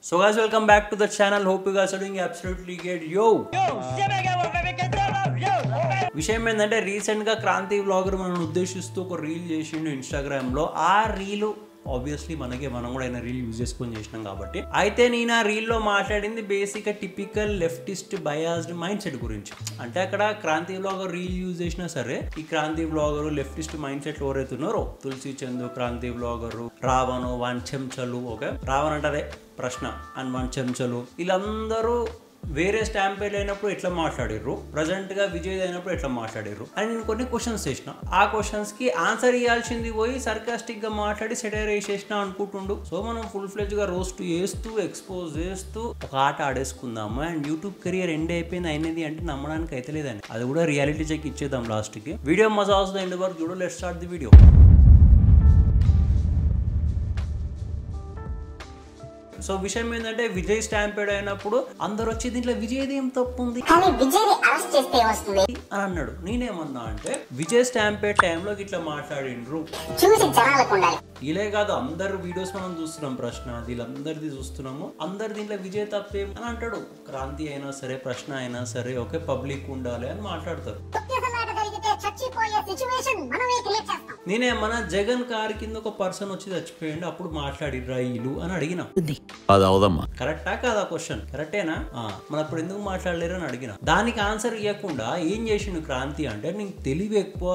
So guys, welcome back to the channel. Hope you guys are doing absolutely great. విషయం ఏంటంటే recent గా Kranti vlogger మనం ఉద్దేశిస్తూ ఒక reel చేసిండు ఇన్స్టాగ్రామ్ లో. ఆ రీల్ ఆబ్వియస్లీ మనం కూడా అయినా రీల్ యూజ్ చేసుకొని చేసినాం కాబట్టి. అయితే నేను ఆ రీల్లో మాట్లాడింది basic typical leftist biased mind set గురించి. అంటే అక్కడ క్రాంతి వ్లాగర్ రీల్ యూజ్ చేసినా సరే ఈ Kranti vlogger leftist mind set ఎవరైతున్నారో తులసి చందు, క్రాంతి వ్లాగర్, రావణ్, వన్ చెంచలు, ఓకే రావణ్ అంటారే ప్రశ్న అండ్ వన్ చెంచలు, వీళ్ళందరూ వేరే స్టాంపేడ్ అయినప్పుడు ఎట్లా మాట్లాడిర్రు, ప్రజెంట్ గా విజయ్ అయినప్పుడు ఎట్లా మాట్లాడిర్రు అని నేను కొన్ని క్వశ్చన్స్ వేసిన. ఆ క్వశ్చన్స్ కి ఆన్సర్ ఇవ్వాల్సింది పోయి సర్కాస్టిక్ గా మాట్లాడి సెటైర్ వేసేసిన అనుకుంటుండు. సో మనం ఫుల్ ఫ్లెజ్ గా రోస్ట్ చేస్తూ ఎక్స్పోజ్ చేస్తూ ఒక ఆట ఆడేసుకుందాము. అండ్ యూట్యూబ్ కెరియర్ ఎండ్ అయిపోయింది అయినది అంటే నమ్మడానికి అయితే లేదండి. అది కూడా రియాలిటీ చెక్ ఇచ్చేద్దాం లాస్ట్ కి. వీడియో మజా వస్తుంది ఎండ్ వరకు చూడు. Let's start the video. So విషయం ఏంటంటే విజయ్ స్టాంపేడ్ అయినప్పుడు అందరు వచ్చి దీంట్లో విజయ్ ఏం తప్పు ఉంది అని అన్నాడు. నేనేమన్నా అంటే విజయ్ స్టాంపేడ్ టైంలో ఇట్లా మాట్లాడిండ్రు ఇలే కాదు, అందరు వీడియోస్ మనం చూస్తున్నాం, ప్రశ్న వీళ్ళందరిది చూస్తున్నాము, అందరు దీంట్లో విజయ్ తప్పేం అని అంటాడు. క్రాంతి అయినా సరే ప్రశ్న అయినా సరే ఓకే పబ్లిక్ ఉండాలి అని మాట్లాడతారు. నేనేమన్నా జగన్ కార్ కింద ఒక పర్సన్ వచ్చి చచ్చిపోయిండు అప్పుడు మాట్లాడిర్రా వీళ్ళు అని అడిగిన. కరెక్టా కాదా క్వశ్చన్? కరెక్టేనా? మన అప్పుడు ఎందుకు మాట్లాడలేరు అని అడిగిన. దానికి ఆన్సర్ ఇవ్వకుండా ఏం చేసిండు క్రాంతి అంటే నీకు తెలివి ఎక్కువ,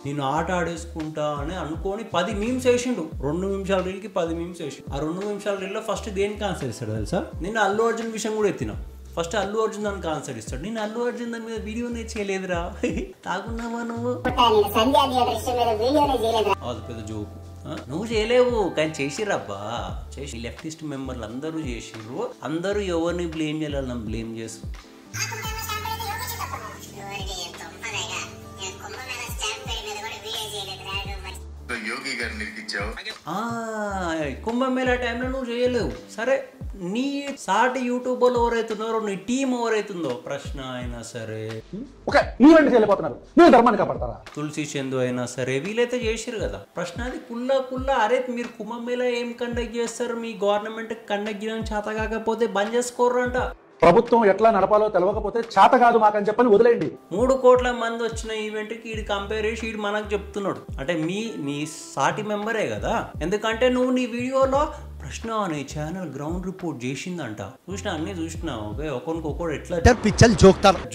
నేను ఆట ఆడేసుకుంటా అని అనుకోని 10 మీమ్స్ వేసిండు. 2 నిమిషాల రీల్కి 10 మీమ్స్ వేసిండు. ఆ 2 నిమిషాల రీల్లో ఫస్ట్ దేనికి ఆన్సర్ ఇస్తాడు తెలుసా? నేను అల్లు అర్జున్ విషయం కూడా ఎత్తిన. ఫస్ట్ అల్లు అర్జున్ దానికి ఆన్సర్ ఇస్తాడు. నేను అల్లు అర్జున్ దాని మీద వీడియోనే చేయలేదురా, తాగున్నావా నువ్వు, అది పెద్ద జోకు. నువ్వు చేయలేవు కానీ చేసిర్రబ్బా, చేసి లెఫ్టిస్ట్ మెంబర్లు అందరూ చేసిర్రు. అందరూ ఎవరిని బ్లేమ్ చేయాలి, నన్ను బ్లేమ్ చేసు. కుంభమేళా టైంలో నువ్వు చేయలేవు. సరే నీ సాటి యూట్యూబర్లు ఎవరైతున్నారో, నీ టీం ఎవరైతుందో, ప్రశ్న అయినా సరే, తులసి చందు అయినా సరే వీలైతే చేసిరు కదా. ప్రశ్న అది కుల్లా అరే మీరు కుంభమేళా ఏం కండక్ట్ చేస్తారు, మీ గవర్నమెంట్ కండక్ట్ చేయడం చేత కాకపోతే బంద్ చేసుకోర్రంట. ప్రభుత్వం ఎట్లా నడపాలో తెలవకపోతే చేత కాదు మాకని చెప్పని వదిలేయండి. 3 కోట్ల మంది వచ్చిన ఈవెంట్ కి ఈడు కంపేర్ చేసి ఈడు మనకు చెప్తున్నాడు అంటే నీ సాటి మెంబరే కదా. ఎందుకంటే నువ్వు నీ వీడియోలో ప్రశ్న అనే ఛానల్ గ్రౌండ్ రిపోర్ట్ చేసిందంట. అన్ని చూసినా ఓకే, ఒకరికొకరు ఎట్లా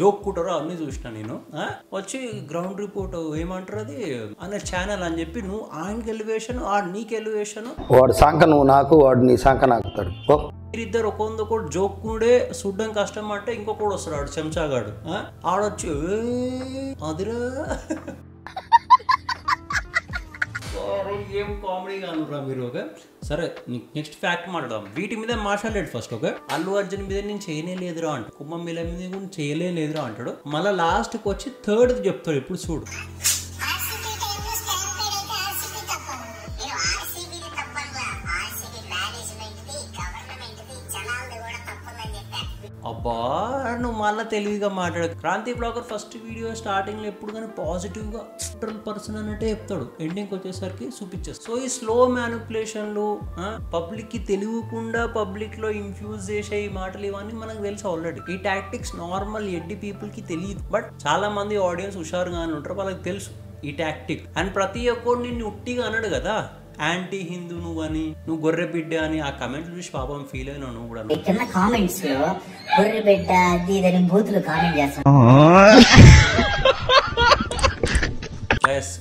జోక్కుంటారో అన్ని చూసినా నేను. వచ్చి గ్రౌండ్ రిపోర్ట్ ఏమంటారు అది అనే ఛానల్ అని చెప్పి నువ్వు ఆయనకి ఎలివేషన్, నీకు ఎలివేషన్, వాడు సాంక నువ్వు నాకు, వాడు నీ సాంక నాకుతాడు. మీరిద్దరు ఒకరికొకరు జోక్కుండే చూడడం కష్టం అంటే ఇంకొకడు వస్తాడు, ఆడు చెంచాగాడు. ఆడొచ్చి అదిరా ఏం కామెడీ కానురా మీరు. ఓకే సరే నెక్స్ట్ ఫ్యాక్ట్ మాట్లాడదాం. వీటి మీద మాట్లాడలేడు ఫస్ట్. ఓకే అల్లు అర్జున్ మీద నేను చేయనే లేదురా అంట, కుంభమేళా మీద కూడా చేయలే లేదురా అంటాడు. మళ్ళీ లాస్ట్కి వచ్చి థర్డ్ చెప్తాడు. ఇప్పుడు చూడు, అబ్బా నువ్వు మళ్ళీ తెలివిగా మాట్లాడు. Kranthi blogger first video starting లో ఎప్పుడు కానీ పాజిటివ్ గా పర్సన్ అన్నట్టే చెప్తాడు, ఎండింగ్ వచ్చేసరికి చూపించేస్తాడు. సో ఈ స్లో మ్యానిపులేషన్లు, పబ్లిక్ కి తెలియకుండా పబ్లిక్ లో ఇన్ఫ్యూజ్ చేసే ఈ మాటలు ఇవన్నీ మనకు తెలుసు ఆల్రెడీ. ఈ టాక్టిక్స్ నార్మల్ ఎడ్డి పీపుల్ కి తెలియదు, బట్ చాలా మంది ఆడియన్స్ హుషారుగానే ఉంటారు, వాళ్ళకి తెలుసు ఈ టాక్టిక్. అండ్ ప్రతి ఒక్కరు నిన్ను ఉట్టిగా అన్నాడు కదా, యాంటీ హిందూ నువ్వు అని, నువ్వు గొర్రె బిడ్డ అని. ఆ కమెంట్ చూసి పాపం ఫీల్ అయినా నువ్వు కూడా. కామెంట్స్ లో గొర్రె బిడ్డ అది బూతులు కామెంట్ చేస్తాను.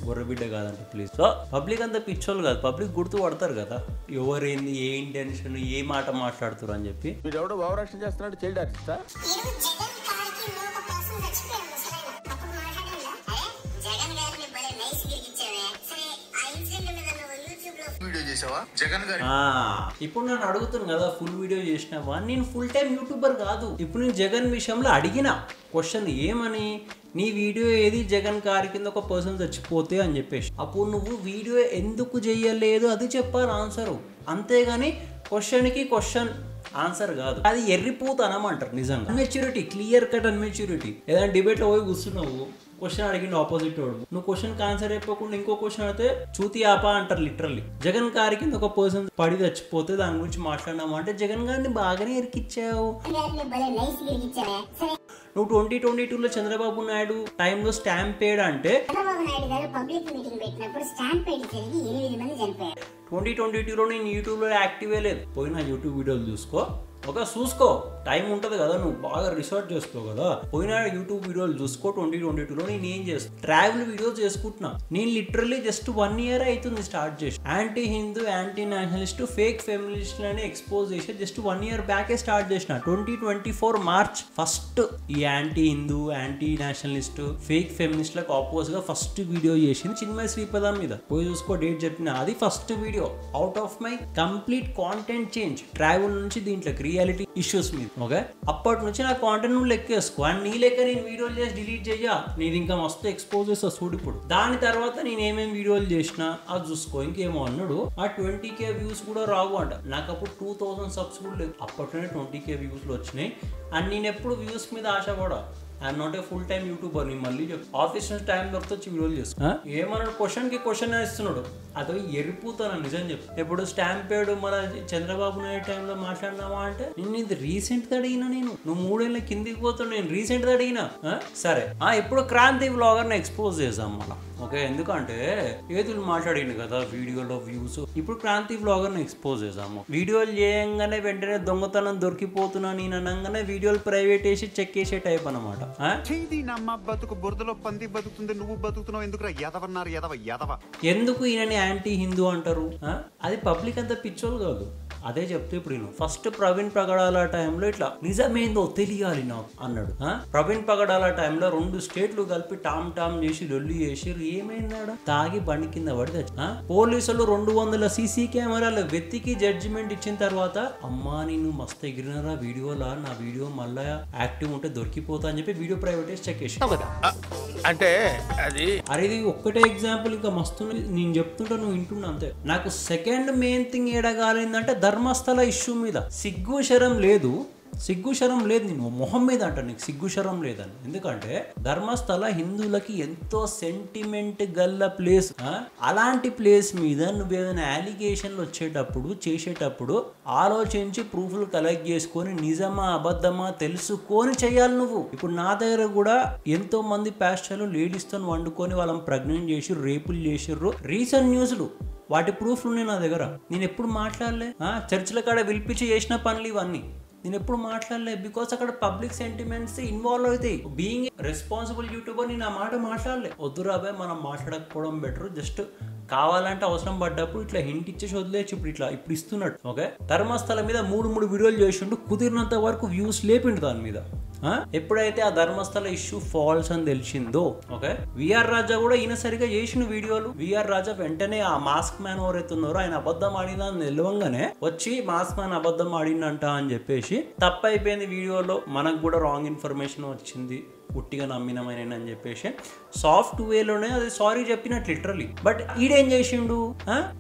గొర్రె బిడ్డ కాదండి ప్లీజ్. సో పబ్లిక్ అంతా పిచ్చోళ్ళు కాదు, పబ్లిక్ గుర్తు పడతారు కదా ఎవరేంది, ఏ ఇంటెన్షన్, ఏ మాట మాట్లాడుతారు అని చెప్పి. చేస్తున్నాడు చైల్డ్ ఆర్టిస్టా? ఇప్పుడు నన్ను అడుగుతున్నాను కదా ఫుల్ వీడియో చేసినావా, నేను ఫుల్ టైం యూట్యూబర్ కాదు. ఇప్పుడు నేను జగన్ విషయంలో అడిగిన క్వశ్చన్ ఏమని, నీ వీడియో ఏది జగన్ కారు కింద ఒక పర్సన్ చచ్చిపోతే అని చెప్పేసి. అప్పుడు నువ్వు వీడియో ఎందుకు చేయలేదు అది చెప్పాలి ఆన్సరు, అంతేగాని క్వశ్చన్కి క్వశ్చన్ ఆన్సర్ కాదు. అది ఎర్రిపోతానం అంటారు నిజంగా. అన్మెచ్యూరిటీ, క్లియర్ కట్ అన్మెచ్యూరిటీ. ఏదైనా డిబేట్లో పోయి కూర్చున్నావు, క్వశ్చన్ అడిగిండు ఆపోజిట్ వాడు, నువ్వు క్వశ్చన్ ఆన్సర్ అయిపోకుండా ఇంకో క్వశ్చన్ అయితే చూతి ఆపా అంటారు లిటరల్లీ. జగన్ గారి కింద ఒక పర్సన్ పడి చచ్చిపోతే దాని గురించి మాట్లాడినాము అంటే జగన్ గారిని బాగానే ఇరికిచ్చావు. నువ్వు 2022లో చంద్రబాబు నాయుడు టైంలో స్టాంప్ పేడ్ అంటే 2022లో నేను యూట్యూబ్లో యాక్టివే లేదు. పోయినా యూట్యూబ్ వీడియోలు చూసుకో, టైం ఉంటుంది కదా, నువ్వు బాగా రీసెర్చ్ చేసుకోవు కదా, పోయినా యూట్యూబ్ వీడియోలు చూసుకో. 2022లో నేను ఏం చేస్తాను, ట్రావెల్ వీడియోస్ చేసుకుంటున్నా. నేను లిటరల్లీ జస్ట్ 1 year అవుతుంది స్టార్ట్ చేసి. Anti Hindu, anti Nationalist, fake feminist అని ఎక్స్పోజ్ చేసి జస్ట్ 1 year బ్యాకే స్టార్ట్ చేసిన. 2024 మార్చ్ ఫస్ట్ ఈ anti Hindu, anti Nationalist, fake feminist లకు ఆపోజిట్ గా ఫస్ట్ వీడియో చేసింది చిన్మయ శ్రీపదం మీద. పోయి చూసుకో, డేట్ చెప్పిన. అది first video out of my complete content change. Travel నుంచి దీంట్లోకి రియాలిటీ ఇష్యూస్ మీద. ఓకే, అప్పటి నుంచి నా కాంటెంట్ నువ్వు లెక్కేసుకో. అండ్ నీ లెక్క నేను వీడియోలు చేసి డిలీట్ చెయ్యా, నీది ఇంకా మస్తు ఎక్స్పోజ్ చేస్తా చూడు. ఇప్పుడు దాని తర్వాత నేను ఏమేమి వీడియోలు చేసినా అది చూసుకో. ఇంకేమో అన్నాడు, ఆ 20K వ్యూస్ కూడా రావు అంట. నాకు అప్పుడు 2000 సబ్స్ కూడా లేదు. అప్పట్లోనే 20K వ్యూస్లు వచ్చినాయి. అండ్ నేను ఎప్పుడు వ్యూస్ మీద ఆశపడా. I'm not a full time YouTuber. నేను మళ్ళీ ఆఫీస్ నుంచి టైం దొరికితే వచ్చి వీడియోలు చేస్తా. ఏమన్నాడు, క్వశ్చన్ ఇస్తున్నాడు. అదో ఎరిపోతాను నిజం చెప్పి. ఇప్పుడు స్టాంప్ పేడ్ మన చంద్రబాబు నాయుడు టైంలో మాట్లాడినావా అంటే నేను ఇది రీసెంట్ గా అడిగినా. నువ్వు 3 ఏళ్ళ కిందికి పోతాడు, నేను రీసెంట్ గా అడిగినా. సరే, ఇప్పుడు క్రాంతి వ్లాగర్ని ఎక్స్పోజ్ చేసాం మనం. ఓకే, ఎందుకంటే ఏదులు మాట్లాడింది కదా వీడియోలో వ్యూస్. ఇప్పుడు క్రాంతి వ్లాగర్ని ఎక్స్పోజ్ చేసాము. వీడియోలు చేయంగానే వెంటనే దొంగతనం దొరికిపోతున్నా నేను అనగానే వీడియోలు ప్రైవేట్ వేసి చెక్ చేసే టైప్ అనమాట. బతుకు బురదలో పంది బతుకుతుంది, నువ్వు బతుకుతున్నావు ఎందుకు ఎదవన్నారు ఎదవ. ఎందుకు ఈయనని యాంటీ హిందూ అంటారు? అది పబ్లిక్ అంతా పిచ్చోలు కాదు. అదే చెప్తే ఇప్పుడు నేను ఫస్ట్ ప్రవీణ్ పగడాల టైంలో ఇట్లా నిజమేందో తెలియాలి నాకు అన్నాడు. ప్రవీణ్ పగడాల టైంలో 2 స్టేట్లు కలిపి టామ్ చేసి లొల్లి చేసి ఏమైందాడ తాగి బండి కింద పడి పోలీసులు 200 సీసీ కెమెరాలు వెతికి జడ్జిమెంట్ ఇచ్చిన తర్వాత అమ్మా నేను మస్తు ఎగిరినారా వీడియోలా, నా వీడియో మళ్ళా యాక్టివ్ ఉంటే దొరికిపోతా అని చెప్పి వీడియో ప్రైవేటైజ్ చెక్ చేసి అంటే అది ఇది ఒక్కటే ఎగ్జాంపుల్. ఇంకా మస్తు నేను చెప్తుంటా నువ్వు వింటున్నా అంతే. నాకు సెకండ్ మెయిన్ థింగ్ ఏడగాలిందంటే ధర్మస్థల ఇష్యూ మీద సిగ్గు శరం లేదు నేను మొహం మీద అంట. నీకు సిగ్గు శరం లేదని. ఎందుకంటే ధర్మస్థల హిందువులకి ఎంతో సెంటిమెంట్ గల్ల ప్లేస్. అలాంటి ప్లేస్ మీద నువ్వు ఏదైనా అలిగేషన్లు వచ్చేటప్పుడు చేసేటప్పుడు ఆలోచించి ప్రూఫ్లు కలెక్ట్ చేసుకొని నిజమా అబద్ధమా తెలుసుకొని చెయ్యాలి నువ్వు. ఇప్పుడు నా దగ్గర కూడా ఎంతో మంది పాస్టర్లు లేడీస్తో వండుకొని వాళ్ళని ప్రెగ్నెంట్ చేసి రేపులు చేసిర్రు. రీసెంట్ న్యూస్లు వాటి ప్రూఫ్లు ఉన్నాయి నా దగ్గర. నేను ఎప్పుడు మాట్లాడలే. చర్చిల కాడ పిలిపించి చేసిన పనులు ఇవన్నీ నేను ఎప్పుడు మాట్లాడలే. బికాస్ అక్కడ పబ్లిక్ సెంటిమెంట్స్ ఇన్వాల్వ్ అవుతాయి. బీయింగ్ రెస్పాన్సిబుల్ యూట్యూబర్ నేను ఆ మాట మాట్లాడలే. వద్దురాబాయ్ మనం మాట్లాడకపోవడం బెటర్. జస్ట్ కావాలంటే అవసరం పడ్డప్పుడు ఇట్లా హింట్ ఇచ్చేసి వదిలేసి ఇప్పుడు ఇస్తున్నాడు. ఓకే, ధర్మస్థల మీద 3 వీడియోలు చేసిండు. కుదిరినంత వరకు వ్యూస్ లేపిండు దాని మీద. ఎప్పుడైతే ఆ ధర్మస్థల ఇష్యూ ఫాల్స్ అని తెలిసిందో, ఓకే, విఆర్ రాజా కూడా ఈయన సరిగా చేసిన వీడియోలు. విఆర్ రాజా వెంటనే ఆ మాస్క్ మ్యాన్ ఎవరైతే ఉన్నారో ఆయన అబద్ధం ఆడినా అని నిలవంగానే వచ్చి మాస్క్ మ్యాన్ అబద్ధం ఆడిందంట అని చెప్పేసి తప్పైపోయింది వీడియోలో. మనకు కూడా రాంగ్ ఇన్ఫర్మేషన్ వచ్చింది, పుట్టిగా నమ్మినమైన అని చెప్పేసి సాఫ్ట్ వేలోనే అది సారీ చెప్పినట్లు లిటరలీ. బట్ ఈడేం చేసిండు,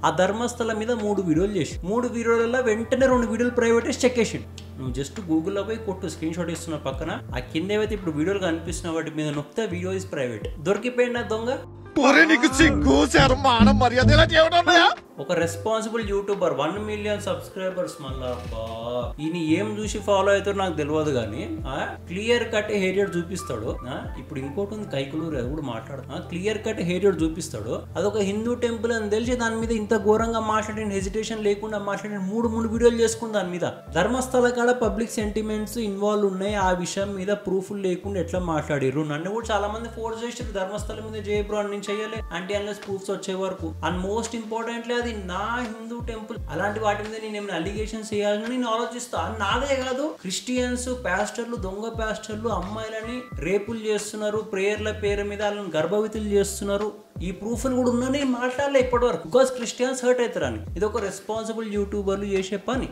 ఆ ధర్మస్థల మీద 3 వీడియోలు చేసి 3 వీడియోలలో వెంటనే 2 వీడియోలు ప్రైవేటైజ్ చెక్ చేసిండు. నువ్వు జస్ట్ గూగుల్లో పోయి కొట్టు, స్క్రీన్ షాట్ ఇస్తున్న పక్కన ఆ కింద ఏవైతే ఇప్పుడు వీడియోలు కనిపిస్తున్న వాటి మీద నొక్కితే వీడియో ఇస్ ప్రైవేట్. దొరికిపోయింది ఆ దొంగ. ఒక రెస్పాన్సిబుల్ యూట్యూబర్ 1 million సబ్స్క్రైబర్స్. మళ్ళా ఈయన ఏం చూసి ఫాలో అవుతారో నాకు తెలియదు కానీ క్లియర్ కట్ హేరియడ్ చూపిస్తాడు. ఇప్పుడు ఇంకోటి ఉంది కైకులూరు, అది కూడా మాట్లాడు. క్లియర్ కట్ హేరియడ్ చూపిస్తాడు. అదొక హిందూ టెంపుల్ అని తెలిసి దాని మీద ఇంత ఘోరంగా మాట్లాడిన, హెజిటేషన్ లేకుండా మాట్లాడిన 3 వీడియోలు చేసుకుని దాని మీద. ధర్మస్థల కాడ పబ్లిక్ సెంటిమెంట్స్ ఇన్వాల్వ్ ఉన్నాయి. ఆ విషయం మీద ప్రూఫ్లు లేకుండా ఎట్లా మాట్లాడిర్రు. నన్ను కూడా చాలా మంది ఫోర్స్ చేసారు ధర్మస్థల మీద జయబ్రో అని చెయ్యాలి అంటే అన్లెస్ ప్రూఫ్స్ వచ్చే వరకు. అండ్ మోస్ట్ ఇంపార్టెంట్లీ అది నా హిందూ టెంపుల్. అలాంటి వాటి మీద నేను ఏమైనా అలిగేషన్స్ చేయాలని నేను ఆలోచిస్తా. నాదే కాదు, క్రిస్టియన్స్ పాస్టర్లు, దొంగ పాస్టర్లు అమ్మాయిలని రేపులు చేస్తున్నారు, ప్రేయర్ల పేరు మీద వాళ్ళని గర్భవతులు చేస్తున్నారు. ఈ ప్రూఫ్ కూడా ఉన్ననే మాట్లాడలే ఇప్పటి వరకు. బికాస్ క్రిస్టియన్స్ హర్ట్ అవుతారని. ఇది ఒక రెస్పాన్సిబుల్ యూట్యూబర్లు చేసే పని.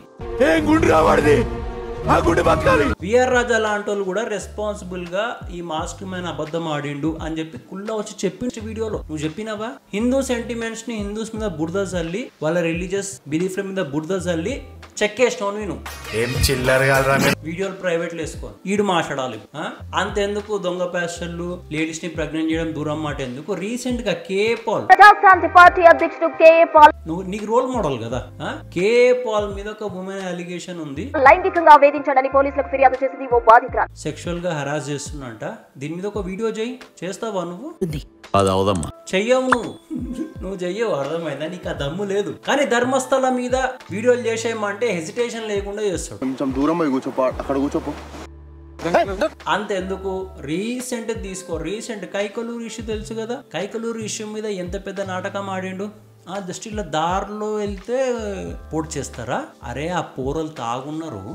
విఆర్ రాజా లాంటి వాళ్ళు కూడా రెస్పాన్సిబుల్ గా ఈ మాస్క్ మ్యాన్ అబద్ధం ఆడిండు అని చెప్పి కుల్లా వచ్చి చెప్పిన వీడియోలో నువ్వు చెప్పినావా? హిందూ సెంటిమెంట్స్ ని హిందూస్ మీద బురద చల్లి, వాళ్ళ రిలీజియస్ బిలీఫ్ల మీద బురద చల్లి చెక్కేసినావు నేను ఏం చిల్లర కాదురా మీరు. వీడియోలు ప్రైవేట్ లో వేసుకోవాలి ఈడు మాట్లాడాలి అంతెందుకు దొంగ ప్యాస్టర్లు లేడీస్ ని ప్రెగ్నెంట్ చేయడం దూరం మాట ఎందుకు రీసెంట్ గా కే పాల్ ప్రజాశాంతి పార్టీ అధ్యక్షుడు కేఏ పాల్ నువ్వు నీకు రోల్ మోడల్ కదా కే పాల్ మీద ఒక ఉమెన్ అలిగేషన్ ఉంది లైంగికంగా వేధించాడని పోలీసులకు ఫిర్యాదు చేసింది ఓ బాధితురాలు. సెక్షువల్ గా హరాస్ చేస్తున్నంట దీని మీద ఒక వీడియో చేస్తావా నువ్వు అది అవదమ్మా చెయ్యవు నువ్వు చెయ్యవు అర్థమైందా నీకు ఆ దమ్ము లేదు కానీ ధర్మస్థల మీద వీడియోలు చేసేయమంటే హెసిటేషన్ లేకుండా చేస్తాడు కొంచెం దూరం పోయి కూర్చోపో అక్కడ కూర్చోపో అంతెందుకు రీసెంట్ కైకలూరు ఇష్యూ తెలుసు కదా కైకలూరు ఇష్యూ మీద ఎంత పెద్ద నాటకం ఆడిండు జస్ట్ ఇలా దారిలో వెళ్తే పోటు చేస్తారా అరే ఆ పోరలు తాగున్నారు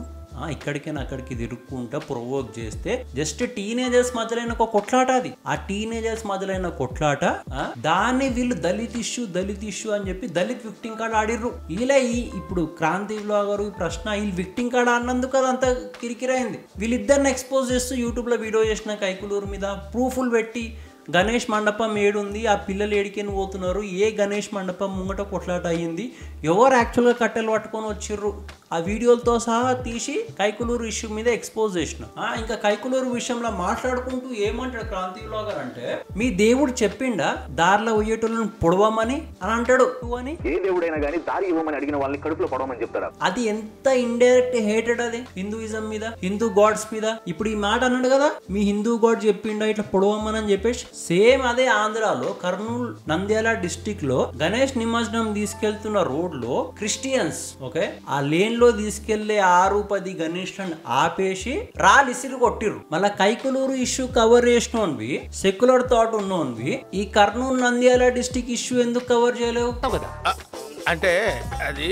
ఇక్కడికైనా అక్కడికి తిరుక్కుంటా ప్రొవోక్ చేస్తే జస్ట్ టీనేజర్స్ మధ్యలైన ఒక కొట్లాట అది ఆ టీనేజర్స్ మధ్యలైన కొట్లాట దాన్ని వీళ్ళు దళిత్ ఇష్యూ అని చెప్పి దళిత్ విక్టింగ్ కార్డ్ ఆడిర్రు ఇలా ఇప్పుడు క్రాంతి వ్లాగర్ ఈ ప్రశ్న వీళ్ళు విక్టింగ్ కార్డ్ ఆడినందుకు అది అంత కిరికిరైంది వీళ్ళిద్దరిని ఎక్స్పోజ్ చేస్తూ యూట్యూబ్ లో వీడియో చేసిన కైకలూరు మీద ప్రూఫ్లు పెట్టి గణేష్ మండపం ఏడుంది ఆ పిల్లలు ఏడికేని పోతున్నారు ఏ గణేష్ మండపం ముంగట కొట్లాట అయ్యింది ఎవరు యాక్చువల్గా కట్టెలు పట్టుకొని వచ్చిర్రు ఆ వీడియోలతో సహా తీసి కైకలూరు ఇష్యూ మీద ఎక్స్పోజ్ చేసిన ఇంకా కైకలూరు విషయంలో మాట్లాడుకుంటూ ఏమంటాడు క్రాంతి వ్లాగర్ అంటే మీ దేవుడు చెప్పిండా దారిలో పోయేటోళ్ళని పొడవమని అని అంటాడు అని ఏ దేవుడైనా గానీ దారి ఇవ్వమని అడిగిన వాళ్ళని కడుపులో పడవమని చెప్తారా అది ఎంత ఇండైరెక్ట్ హేటెడ్ అది హిందూయిజం మీద హిందూ గాడ్స్ మీద ఇప్పుడు ఈ మాట అన్నాడు కదా మీ హిందూ గాడ్ చెప్పిండా ఇట్లా పొడవమని అని చెప్పేసి సేమ్ అదే ఆంధ్రాలో కర్నూలు నంద్యాల డిస్టిక్ లో గణేష్ నిమజ్జనం తీసుకెళ్తున్న రోడ్ లో క్రిస్టియన్స్ ఓకే ఆ లేన్ లో తీసుకెళ్లే 6-10 గణేష్లను ఆపేసి రాలిసిరి కొట్టిర్రు మళ్ళా కైకలూరు ఇష్యూ కవర్ చేసినోన్వి సెక్యులర్ థాట్ ఉన్నోన్వి ఈ కర్నూలు నంద్యాల డిస్టిక్ ఇష్యూ ఎందుకు కవర్ చేయలేవు అంటే అది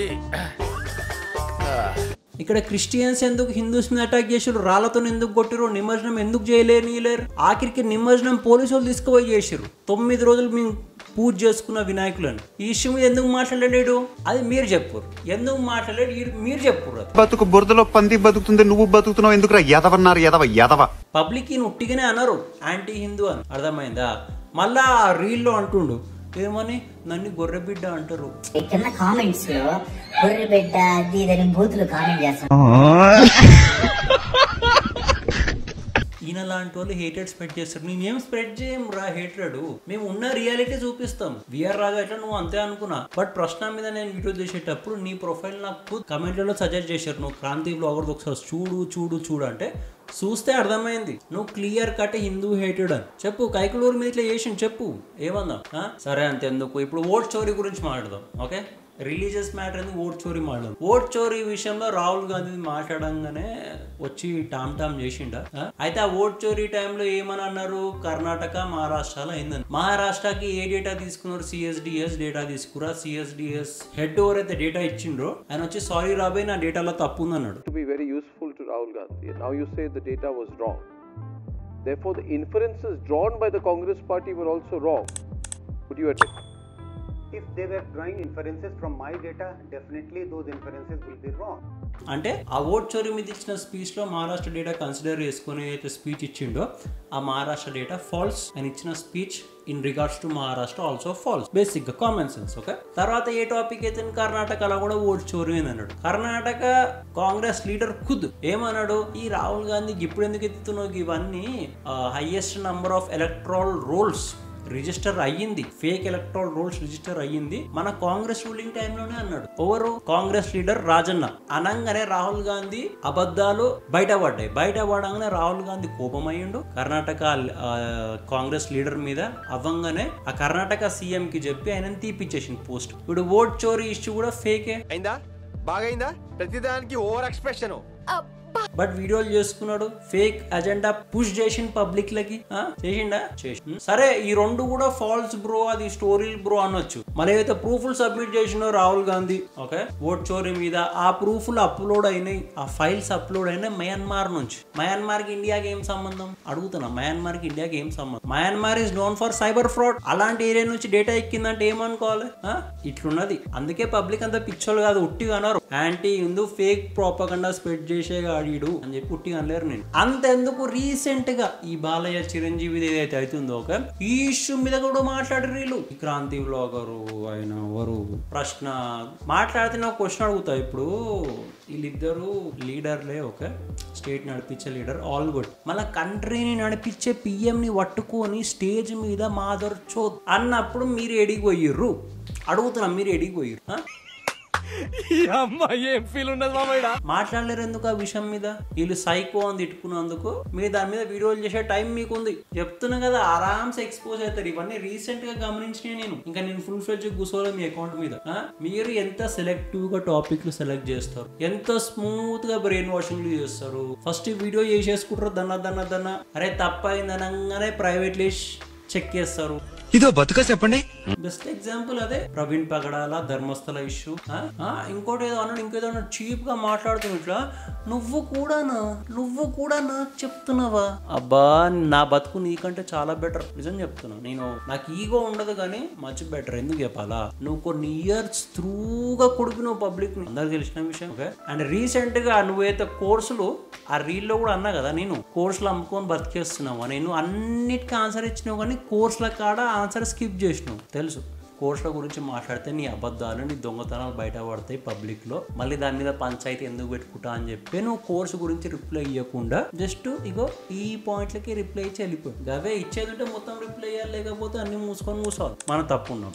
ఇక్కడ క్రిస్టియన్స్ ఎందుకు హిందూస్ ని అటాక్ చేసారు రాళ్లతో ఎందుకు కొట్టిరు నిమజ్జనం ఎందుకు చేయలేరు ఆఖరికి నిమజ్జనం పోలీసు వాళ్ళు తీసుకుపోయి చేసారు 9 రోజులు మేము పూజ చేసుకున్న వినాయకులను ఈ ఇష్యూ మీద ఎందుకు మాట్లాడలేడు అది మీరు చెప్పురు ఎందుకు మాట్లాడలేడు మీరు చెప్పురు బతుకు బురదలో పంది బతుకుతుంది నువ్వు బతుకుతున్నావు ఎందుకురా ఎదవన్నారు ఎదవ పబ్లిక్ ఈయన ఉట్టిగానే అన్నారు యాంటీ హిందూ అని అర్థమైందా మళ్ళా రీల్లో అంటుండు ఏమని నన్ను గొర్రె బిడ్డ అంటారు కింద కామెంట్స్ లో గొర్రె బిడ్డ అది ఇదని బూతులు కామెంట్ చేస్తాను ఈయన లాంటి వాళ్ళు హేటెడ్ స్ప్రెడ్ చేస్తారు నేనేం స్ప్రెడ్ చేయం రా హేటెడ్ మేము ఉన్న రియాలిటీ చూపిస్తాం విఆర్ రాజా ఎట్లా నువ్వు అంతే అనుకున్నా బట్ ప్రశ్న మీద నేను వీడియో చేసేటప్పుడు నీ ప్రొఫైల్ నాకు కమెంట్లలో సజెస్ట్ చేశారు నువ్వు క్రాంతి వ్లాగర్ ఒకసారి చూడు అంటే చూస్తే అర్థమైంది నువ్వు క్లియర్ కట్ హిందూ హేటెడ్ అని చెప్పు కైకలూరు మీద ఇట్లా చేసి చెప్పు ఏమందాం సరే అంతెందుకు ఇప్పుడు ఓట్ చోరీ గురించి మాట్లాడదాం ఓకే రిలీజియస్ మ్యాటర్ అనేది ఓట్ చోరీ మాట్లాడదాం ఓట్ చోరీ విషయంలో రాహుల్ గాంధీ మాట్లాడంగానే వచ్చి టామ్ చేసిండ అయితే ఆ ఓట్ చోరీ టైంలో ఏమని అన్నారు కర్ణాటక మహారాష్ట్రలో అయిందని మహారాష్ట్రకి ఏ డేటా తీసుకున్నారు సిఎస్డిఎస్ డేటా తీసుకురా సిఎస్డిఎస్ హెడ్ ఎవరైతే డేటా ఇచ్చిండ్రో ఆయన వచ్చి సారీ రాబోయ్ నా డేటాలో తప్పు ఉంది అన్నాడు to be very useful to Rahul Gandhi. Now you say the data was wrong. Therefore, the inferences drawn by the Congress party were also wrong. Would you admit? If they were drawing inferences from my data, definitely those inferences will be wrong. అంటే ఆ vote చోరీ మీద ఇచ్చిన speech లో Maharashtra data consider చేసుకుని అయితే speech ఇచ్చిండో ఆ Maharashtra data falls అని ఇచ్చిన speech in regards to Maharashtra also falls basic గా కామన్ సెన్స్ ఓకే తర్వాత ఏ టాపిక్ అయితే కర్ణాటకలో కూడా ఓట్ చోరీ అని అన్నాడు కర్ణాటక కాంగ్రెస్ లీడర్ ఖుద్ ఏమన్నాడు ఈ రాహుల్ గాంధీకి ఇప్పుడు ఎందుకు ఎత్తుతున్నావు ఇవన్నీ highest number of electoral roles register అయ్యింది ఫేక్ ఎలక్ట్రల్ రోల్స్ రిజిస్టర్ అయ్యింది మన కాంగ్రెస్ రూలింగ్ టైంలోనే అన్నాడు ఎవరు కాంగ్రెస్ లీడర్ రాజన్న అనగానే రాహుల్ గాంధీ అబద్ధాలు బయటపడగానే రాహుల్ గాంధీ కోపం అయ్యిండు కర్ణాటక కాంగ్రెస్ లీడర్ మీద అవ్వంగానే ఆ కర్ణాటక సీఎం కి చెప్పి ఆయన తీపిచ్చేసింది పోస్ట్ ఇప్పుడు ఓట్ చోరీ ఇష్యూ కూడా ఫేకే అయిందా బాగైందా ప్రతిదానికి ఓవర్ ఎక్స్ప్రెషన్ బట్ వీడియోలు చేసుకున్నాడు ఫేక్ అజెండా పుష్ చేసిన పబ్లిక్ లకి చేసిండా సరే ఈ రెండు కూడా ఫాల్స్ బ్రో అది స్టోరీలు బ్రో అనొచ్చు మరి ఏదైతే ప్రూఫ్లు సబ్మిట్ చేసినో రాహుల్ గాంధీ ఓకే ఓట్ చోరీ మీద ఆ ప్రూఫ్లు అప్లోడ్ అయినాయి ఆ ఫైల్స్ అప్లోడ్ అయినాయి మయన్మార్ నుంచి మయన్మార్ కి ఇండియాకి ఏం సంబంధం అడుగుతున్నా మయన్మార్ కి ఇండియాకి ఏం సంబంధం Myanmar is known for cyber fraud అలాంటి ఏరియా నుంచి డేటా ఎక్కిందంటే ఏమనుకోవాలి ఇట్లున్నది అందుకే పబ్లిక్ అంతా పిచ్చోళ్ళు కాదు ఉట్టిగా అన్నారు anti Hindu fake propaganda spread చేసే ఆడిడు అని చెప్పి పుట్టి అనలేరు నేను. అంతెందుకు రీసెంట్ గా ఈ బాలయ్య చిరంజీవి ఏదైతే అవుతుందో ఈ ఇష్యూ మీద కూడా మాట్లాడారు వీళ్ళు. ఈ క్రాంతి వ్లాగరు ఆయన ఎవరు ప్రశ్న మాట్లాడితే నాకు క్వశ్చన్ అడుగుతా. ఇప్పుడు వీళ్ళిద్దరు లీడర్లే, స్టేట్ నడిపించే లీడర్ ఆల్ గుడ్, మళ్ళీ కంట్రీని నడిపించే పిఎం ని పట్టుకొని స్టేజ్ మీద మాదర్ చోద్ అన్నప్పుడు మీరు ఎడిగి పోయిర్రు అడుగుతున్నా, మీరు ఎడిగి పోయిర్రు మాట్లాడలేరు ఎందుకు ఆ విషయం మీద? వీళ్ళు సైకో అని తిట్టుకున్నందుకు మీరు దాని మీద వీడియోలు చేసే టైం మీకుంది. చెప్తున్నా కదా, ఆరామ్స్ ఎక్స్పోజ్ అవుతారు. ఇవన్నీ రీసెంట్ గా గమనించిన నేను ఫుల్ ఫ్లెడ్జ్ కూర్చోలే మీ అకౌంట్ మీద. మీరు ఎంత సెలెక్టివ్ గా టాపిక్లు సెలెక్ట్ చేస్తారు, ఎంత స్మూత్ గా బ్రెయిన్ వాషింగ్ చేస్తారు. ఫస్ట్ వీడియో చేసేసుకుంటారు, దన్న అరే తప్పైంది అనగానే ప్రైవేట్ లిస్ట్ చెక్ చేస్తారు. ఇదో బతుక చెప్పండి. బెస్ట్ ఎగ్జాంపుల్ అదే ప్రవీణ్ పగడాల ధర్మస్థల ఇష్యూ. ఇంకోటి ఏదో అన్నాడు, ఇంకేదో అన్నాడు, చీప్ గా మాట్లాడుతున్నా ఇట్లా. నువ్వు కూడా నాకు చెప్తున్నావా? అబ్బా నా బతుకు నీకంటే చాలా బెటర్, నిజం చెప్తున్నా. నాకు ఈగో ఉండదు కానీ మచ్ బెటర్. ఎందుకు చెప్పాలా? నువ్వు కొన్ని ఇయర్స్ త్రూగా కొడుకున్నావు పబ్లిక్ ని, అందరికి తెలిసిన విషయం. అండ్ రీసెంట్ గా నువ్వైతే కోర్సులు ఆ రీల్లో కూడా అన్నా కదా, నేను కోర్సులు అమ్ముకొని బతికేస్తున్నావా? నేను అన్నిటికీ ఆన్సర్ ఇచ్చినావు కానీ కోర్సుల కాడ ఆన్సర్ స్కిప్ చేసినావు. తెలుసు కోర్సుల గురించి మాట్లాడితే నీ అబద్ధాలు, నీ దొంగతనాలు బయట పడతాయి పబ్లిక్ లో, మళ్ళీ దాని మీద పంచాయతీ ఎందుకు పెట్టుకుంటా అని చెప్పి నువ్వు కోర్సు గురించి రిప్లై ఇవ్వకుండా జస్ట్ ఇగో ఈ పాయింట్లకి రిప్లై ఇచ్చి వెళ్ళిపోయి. అవే ఇచ్చేదంటే మొత్తం రిప్లై ఇవ్వాలి, లేకపోతే అన్ని మూసుకొని కూర్చోవాలి. మనం తప్పు ఉన్నాం.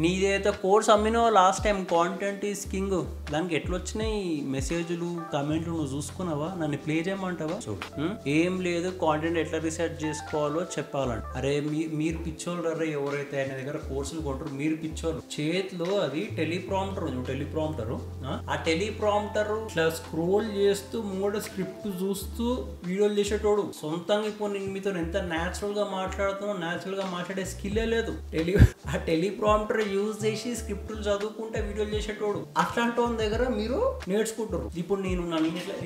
నీదైతే కోర్స్ అమ్మినో last time content is king, దానికి ఎట్లొచ్చినాయి మెసేజ్లు కమెంట్లు నువ్వు చూసుకున్నావా? నన్ను ప్లే చేయమంటావా? చూడు, ఏం లేదు, కాంటెంట్ ఎట్లా రిసెర్చ్ చేసుకోవాలో చెప్పాలంట. అరే మీరు పిచ్చోళ్ళు రే, ఎవరైతే ఆయన దగ్గర కోర్సులు కొంటారు మీరు పిచ్చోళ్ళు. చేతిలో అది టెలిప్రాంప్టర్ ఉంది, టెలిప్రాంప్టర్. ఆ టెలిప్రాంప్టర్ ఇట్లా స్క్రోల్ చేస్తూ మూడు స్క్రిప్ట్ చూస్తూ వీడియోలు చేసేటోడు. సొంతంగా ఇప్పుడు నేను మీతో ఎంత న్యాచురల్ గా మాట్లాడుతున్నా, న్యాచురల్ గా మాట్లాడే స్కిల్లే లేదు. ఆ టెలిప్రాంప్టర్ యూజ్ చేసి స్క్రిప్ట్లు చదువుకుంటే వీడియోలు చేసేటోడు. అట్లాంటి వాళ్ళ దగ్గర మీరు నేర్చుకుంటారు. ఇప్పుడు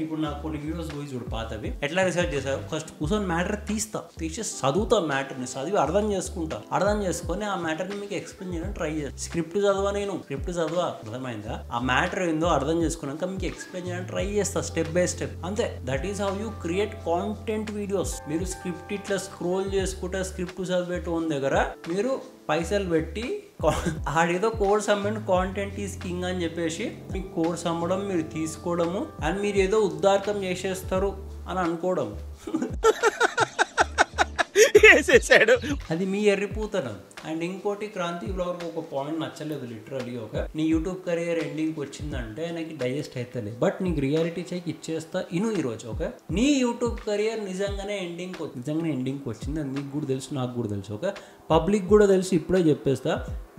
ఇప్పుడు నాకు కొన్ని వీడియోస్ పోయి చూడు పాతవి, ఎట్లా రీసెర్చ్ చేశారు. ఫస్ట్ కూర్చొని మ్యాటర్ తీసి చదువుతా, మ్యాటర్ని చదివి అర్థం చేసుకొని ఆ మ్యాటర్ని మీకు ఎక్స్ప్లెయిన్ ట్రై చేయాలి. స్క్రిప్ట్ చదవా అర్థమైందా? ఆ మ్యాటర్ ఏందో అర్థం చేసుకున్నాక మీకు ఎక్స్ప్లెయిన్ చేయడానికి ట్రై చేస్తా స్టెప్ బై స్టెప్. అంతే, that is how you create content videos. మీరు స్క్రిప్ట్ ఇట్లా స్క్రోల్ చేసుకుంటే స్క్రిప్ట్ చదివేటోన్ దగ్గర మీరు పైసలు పెట్టి ఆడేదో కోర్స్ అమ్మని కాంటెంట్ ఈస్ కింగ్ అని చెప్పేసి మీకు కోర్స్ అమ్మడం, మీరు తీసుకోవడము, అండ్ మీరు ఏదో ఉద్దార్కం చేసేస్తారు అని అనుకోవడం, అది మీ ఎర్రిపోతనం. అండ్ ఇంకోటి, క్రాంతి వ్లాగ్ ఒక పాయింట్ నచ్చలేదు లిటరలీ. నీ యూట్యూబ్ కెరియర్ ఎండింగ్ వచ్చిందంటే నాకు డైజెస్ట్ అవుతలేదు, బట్ నీకు రియాలిటీ చెక్ ఇచ్చేస్తా ఈరోజు. నీ యూట్యూబ్ కెరియర్ నిజంగానే ఎండింగ్ వచ్చింది, అది నీకు కూడా తెలుసు, నాకు కూడా తెలుసు, పబ్లిక్ కూడా తెలుసు. ఇప్పుడే చెప్పేస్తా,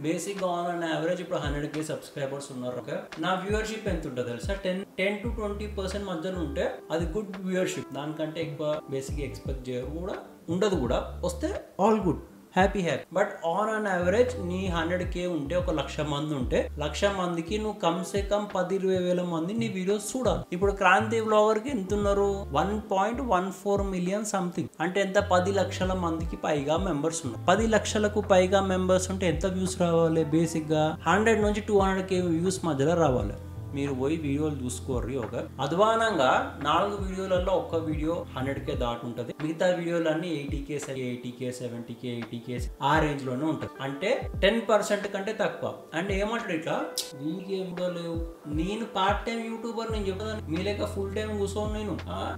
బేసిక్గా ఆన్ యావరేజ్ ఇప్పుడు 100K సబ్స్క్రైబర్స్ ఉన్నారు. నా వ్యూవర్షిప్ ఎంత ఉంటుంది తెలుసా? 10 to 20% మధ్యలో ఉంటే అది గుడ్ వ్యూవర్షిప్. దానికంటే ఎక్కువ బేసిక్గా ఎక్స్పెక్ట్ చేయరు కూడా, ఉండదు కూడా. వస్తే all good, happy. But on an average నీ 100K ఉంటే, 1,00,000 మంది ఉంటే, 1,00,000 మందికి నువ్వు కమ్సే కమ్ 10-20 వేల మంది నీ వీడియోస్ చూడాలి. ఇప్పుడు క్రాంతి వ్లాగర్ కి ఎంత ఉన్నారు? 1.14 మిలియన్ సంథింగ్. అంటే ఎంత? 10 లక్షల మందికి పైగా మెంబర్స్ ఉన్నారు. 10 లక్షలకు పైగా మెంబర్స్ ఉంటే ఎంత వ్యూస్ రావాలి? బేసిక్ గా 100 నుంచి 200K వ్యూస్ మధ్యలో రావాలి. మీరు పోయి వీడియోలు చూసుకోర్రి. అధ్వానంగా 4 వీడియోలలో ఒక్క వీడియో 100K దాటి ఉంటుంది, మిగతా వీడియోలన్నీ 80K 70K 80K ఆ రేంజ్ లోనే ఉంటుంది. అంటే 10% కంటే తక్కువ. అండ్ ఏమంటాడు ఇట్లా, నీకేం కూడా లేవు, నేను పార్ట్ టైం యూట్యూబర్, నేను చెప్పదాన్ని మీ లేక ఫుల్ టైం కూర్చోను నేను.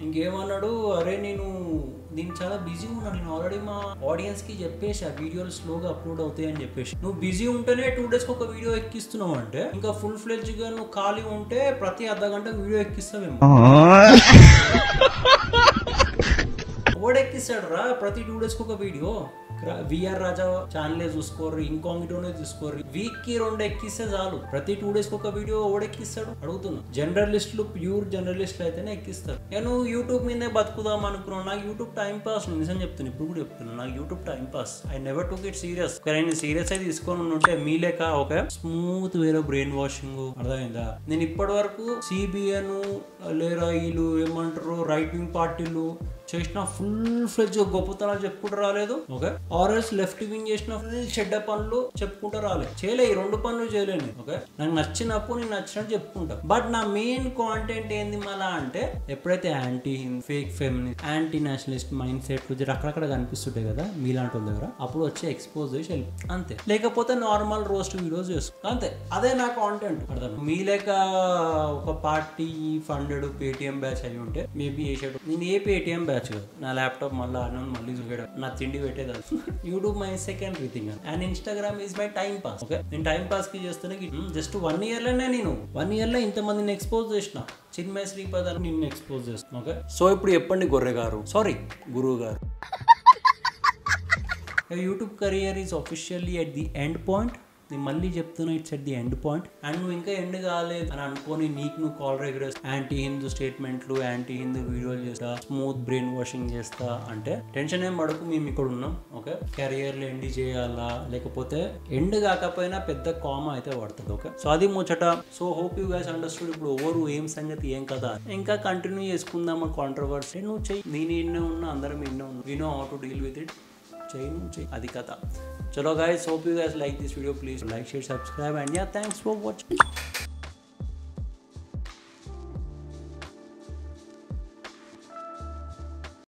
ఇంకేమన్నాడు, అరే నేను చాలా బిజీ ఉన్నా, నేను ఆల్రెడీ మా ఆడియన్స్ కి చెప్పేసి ఆ వీడియోలు స్లోగా అప్లోడ్ అవుతాయి అని చెప్పేసి. నువ్వు బిజీ ఉంటేనే 2 days ఒక వీడియో ఎక్కిస్తున్నావు అంటే, ఇంకా ఫుల్ ఫ్లెడ్జ్ గా నువ్వు ఖాళీ ఉంటే ప్రతి అర్ధ గంట వీడియో ఎక్కిస్తావేమో. ఓడెక్కిస్తాడు రా ప్రతి 2 days ఒక వీడియో. విఆర్ రాజా ఛానలే చూసుకోర్రి, ఇంకాంగిటోనే చూసుకోర్రి, వీక్ కి 2 ఎక్కిస్తే చాలు. ప్రతి 2 days ఒక వీడియో ఓడెక్కిస్తాడు అడుగుతున్నా. జర్నలిస్టులు, ప్యూర్ జర్నలిస్టులు అయితేనే ఎక్కిస్తారు. నేను యూట్యూబ్ మీదే బతుకుదాం అనుకున్నాను. నాకు యూట్యూబ్ టైం పాస్, నిజం చెప్తున్నా, ఇప్పుడు కూడా చెప్తున్నా, నాకు YouTube time pass. I never took it serious. నేను సీరియస్ అయితే తీసుకొని ఉంటే మీ లేక స్మూత్ వేరే బ్రెయిన్ వాషింగ్, అర్థమైందా? నేను ఇప్పటి వరకు సిబిఎన్ లేరా వీళ్ళు ఏమంటారు రైట్ వింగ్ పార్టీలు చేసిన ఫుల్ ఫ్లెడ్జ్ గొప్పతనాలు చెప్పుకుంటూ రాలేదు. ఓకే, ఆర్ఎస్ లెఫ్ట్ వింగ్ చేసిన ఫుల్ చెడ్డ పనులు చెప్పుకుంటూ రాలేదు. చేయలే, ఈ 2 పనులు చేయలేను. ఓకే, నాకు నచ్చినప్పుడు నేను నచ్చినట్టు చెప్పుకుంటా. బట్ నా మెయిన్ కాంటెంట్ ఏంది మళ్ళా అంటే ఎప్పుడైతే anti fake feminist, anti Nationalist mind set అక్కడక్కడ కనిపిస్తుంటాయి కదా మీలాంటి వాళ్ళ దగ్గర, అప్పుడు వచ్చి ఎక్స్పోజ్ చేసి వెళ్ళి అంతే. లేకపోతే నార్మల్ రోస్ట్ వీడియోస్ చేసుకో అంతే. అదే నా కాంటెంట్. అర్థం మీ లేక ఒక పార్టీ ఫండెడ్ పేటిఎం బ్యాచ్ అయి ఉంటే మేబీ వేసాడు. నేను ఏ పేటిఎం బ్యాచ్ కాదు, నా ల్యాప్టాప్ మళ్ళీ చూసాడు, నా తిండి పెట్టేది. YouTube my secondary thing and Instagram is my time pass. Okay, నేను టైం పాస్ కి చేస్తున్నా. జస్ట్ 1 year లోనే నేను 1 year లో ఇంతమందిని ఎక్స్పోజ్ చేసిన. చిన్మయ శ్రీపదాన్ని నిన్ను ఎక్స్పోజ్ చేస్తున్నా. ఓకే, సో ఇప్పుడు చెప్పండి గొర్రె గారు, సారీ గురువు గారు, YouTube career is officially at the end point. నేను మళ్ళీ చెప్తున్నా, it's at the end point. And నువ్వు ఇంకా ఎండ్ కాలేదు అని అనుకొని నువ్వు కాల్ రెగ్యులర్ యాంటీ హిందూ స్టేట్మెంట్లు, యాంటీ హిందూ వీడియోలు చేస్తా, స్మూత్ బ్రెయిన్ వాషింగ్ చేస్తా అంటే టెన్షన్ ఏం పడకు, మేము ఇక్కడ ఉన్నాం. ఓకే, కెరియర్లో ఎండ్ చేయాలా లేకపోతే ఎండ్ కాకపోయినా పెద్ద కామా అయితే పడుతుంది. ఓకే, సో అది ముచ్చట. So hope you guys understood. ఇప్పుడు ఓవరు ఏం సంగతి ఏం కదా ఇంకా కంటిన్యూ చేసుకుందాం ఆ కాంట్రవర్సీ. నువ్వు చెయ్యి, నేను ఎన్నో ఉన్నా, అందరం ఎన్నో ఉన్నా. We know how to deal with it. చేయి అది కథ. చలో guys, hope you guys like this video. Please like, share, subscribe and yeah, thanks for watching.